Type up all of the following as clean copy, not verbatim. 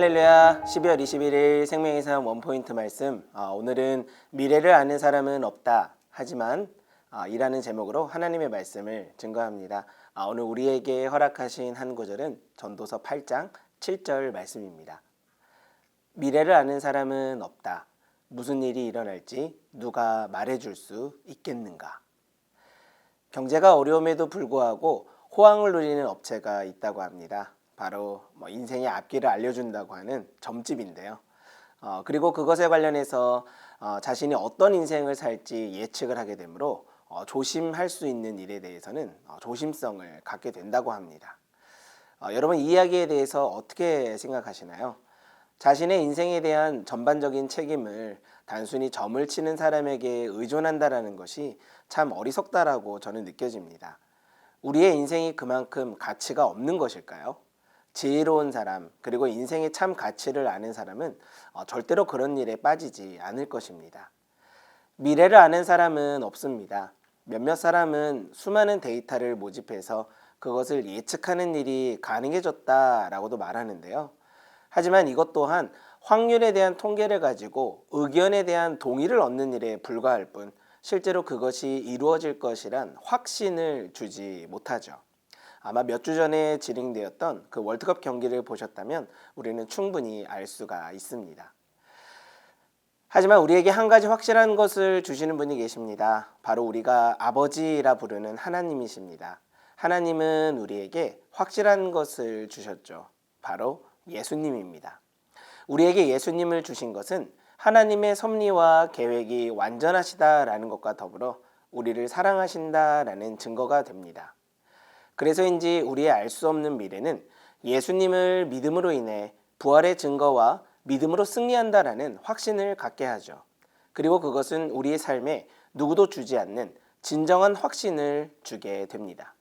할렐루야. 12월 21일 생명의 삶 원포인트 말씀. 오늘은 미래를 아는 사람은 없다. 하지만 이라는 제목으로 하나님의 말씀을 증거합니다. 오늘 우리에게 허락하신 한 구절은 전도서 8장 7절 말씀입니다. 미래를 아는 사람은 없다. 무슨 일이 일어날지 누가 말해줄 수 있겠는가. 경제가 어려움에도 불구하고 호황을 누리는 업체가 있다고 합니다. 바로 인생의 앞길을 알려준다고 하는 점집인데요. 그리고 그것에 관련해서 자신이 어떤 인생을 살지 예측을 하게 되므로 조심할 수 있는 일에 대해서는 조심성을 갖게 된다고 합니다. 여러분 이 이야기에 대해서 어떻게 생각하시나요? 자신의 인생에 대한 전반적인 책임을 단순히 점을 치는 사람에게 의존한다라는 것이 참 어리석다라고 저는 느껴집니다. 우리의 인생이 그만큼 가치가 없는 것일까요? 지혜로운 사람, 그리고 인생의 참 가치를 아는 사람은 절대로 그런 일에 빠지지 않을 것입니다. 미래를 아는 사람은 없습니다. 몇몇 사람은 수많은 데이터를 모집해서 그것을 예측하는 일이 가능해졌다라고도 말하는데요. 하지만 이것 또한 확률에 대한 통계를 가지고 의견에 대한 동의를 얻는 일에 불과할 뿐 실제로 그것이 이루어질 것이란 확신을 주지 못하죠. 아마 몇 주 전에 진행되었던 그 월드컵 경기를 보셨다면 우리는 충분히 알 수가 있습니다. 하지만 우리에게 한 가지 확실한 것을 주시는 분이 계십니다. 바로 우리가 아버지라 부르는 하나님이십니다. 하나님은 우리에게 확실한 것을 주셨죠. 바로 예수님입니다. 우리에게 예수님을 주신 것은 하나님의 섭리와 계획이 완전하시다라는 것과 더불어 우리를 사랑하신다라는 증거가 됩니다. 그래서인지 우리의 알 수 없는 미래는 예수님을 믿음으로 인해 부활의 증거와 믿음으로 승리한다라는 확신을 갖게 하죠. 그리고 그것은 우리의 삶에 누구도 주지 않는 진정한 확신을 주게 됩니다.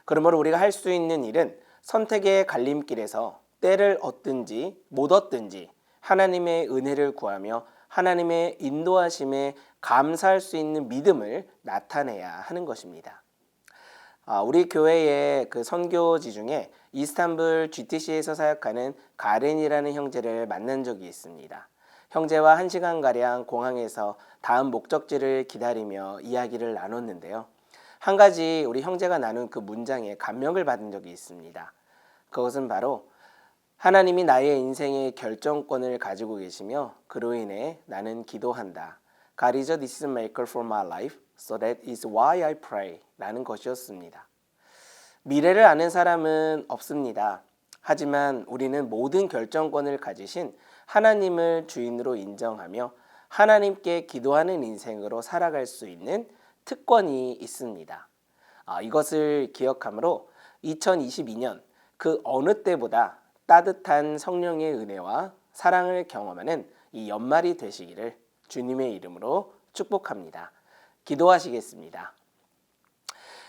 그러므로 우리가 할 수 있는 일은 선택의 갈림길에서 때를 얻든지 못 얻든지 하나님의 은혜를 구하며 하나님의 인도하심에 감사할 수 있는 믿음을 나타내야 하는 것입니다. 우리 교회의 그 선교지 중에 이스탄불 GTC에서 사역하는 가렌이라는 형제를 만난 적이 있습니다. 형제와 1시간가량 공항에서 다음 목적지를 기다리며 이야기를 나눴는데요. 한 가지 우리 형제가 나눈 그 문장에 감명을 받은 적이 있습니다. 그것은 바로 하나님이 나의 인생의 결정권을 가지고 계시며 그로 인해 나는 기도한다. God is a decision maker for my life, so that is why I pray 라는 것이었습니다. 미래를 아는 사람은 없습니다. 하지만 우리는 모든 결정권을 가지신 하나님을 주인으로 인정하며 하나님께 기도하는 인생으로 살아갈 수 있는 특권이 있습니다. 이것을 기억하므로 2022년 그 어느 때보다 따뜻한 성령의 은혜와 사랑을 경험하는 이 연말이 되시기를 주님의 이름으로 축복합니다. 기도하시겠습니다.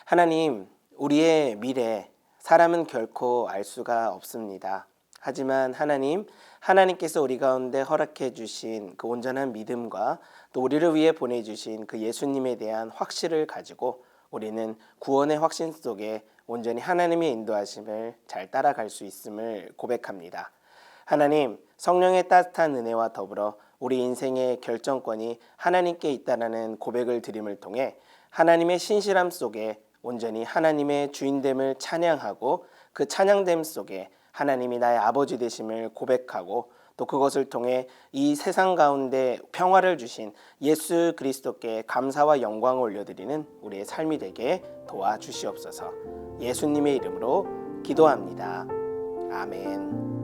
하나님, 우리의 미래, 사람은 결코 알 수가 없습니다. 하지만 하나님께서 우리 가운데 허락해 주신 그 온전한 믿음과 또 우리를 위해 보내주신 그 예수님에 대한 확신을 가지고 우리는 구원의 확신 속에 온전히 하나님의 인도하심을 잘 따라갈 수 있음을 고백합니다. 하나님, 성령의 따뜻한 은혜와 더불어 우리 인생의 결정권이 하나님께 있다는 고백을 드림을 통해 하나님의 신실함 속에 온전히 하나님의 주인됨을 찬양하고 그 찬양됨 속에 하나님이 나의 아버지 되심을 고백하고 또 그것을 통해 이 세상 가운데 평화를 주신 예수 그리스도께 감사와 영광을 올려드리는 우리의 삶이 되게 도와주시옵소서. 예수님의 이름으로 기도합니다. 아멘.